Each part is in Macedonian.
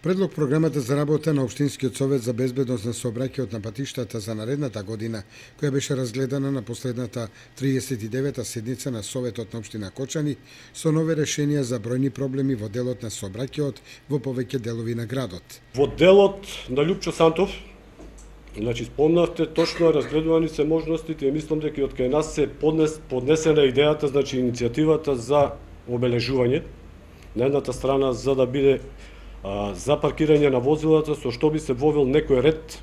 Предлог програмата за работа на Општинскиот совет за безбедност на сообраќајот на патиштата за наредната година, која беше разгледана на последната 39-та седница на Советот на Општина Кочани, со нови решенија за бројни проблеми во делот на сообраќајот во повеќе делови на градот. Во делот на Љупчо Сантов, спомнавте, точно разгледувани се можностите и мислам дека од кај нас се поднесена идејата, иницијативата за обележување на едната страна за да биде за паркирање на возилата, со што би се вовел некој ред,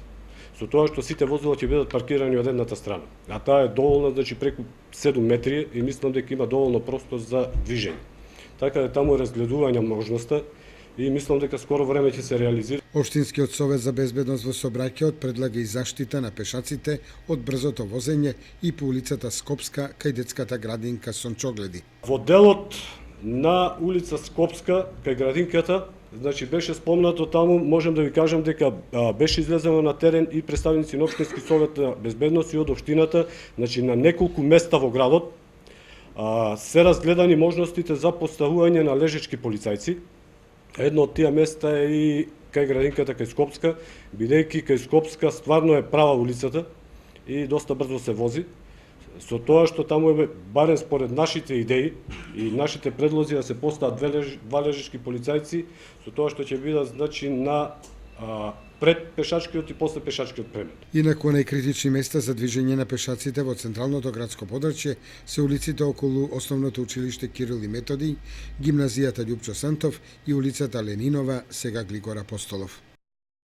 со тоа што сите возила ќе бидат паркирани од едната страна. А таа е доволна, преку 7 метри и мислам дека има доволно простор за движење. Така да таму е разгледување можноста и мислам дека скоро време ќе се реализира. Општинскиот совет за безбедност во сообраќајот предлага и заштита на пешаците од брзото возење и по улицата Скопска кај детската градинка Сончогледи. Во делот на улица Скопска кај градинката, беше спомнато таму, можам да ви кажам дека беше излезено на терен и представници на Општински совет на безбедност и од општината, на неколку места во градот се разгледани можностите за поставување на лежечки полицајци. Едно од тие места е и кај градинката кај Скопска, бидејќи кај Скопска стварно е права улицата и доста брзо се вози. Со тоа што таму е, барем според нашите идеи и нашите предлози да се постават два лежечки полицајци, со тоа што ќе бидат на пред пешачкиот и после пешачкиот премин. Инаку најкритични места за движење на пешаците во централното градско подрачје се улиците околу Основното училиште Кирил и Методи, гимназијата Љупчо Сантов и улицата Ленинова, сега Глигор Апостолов.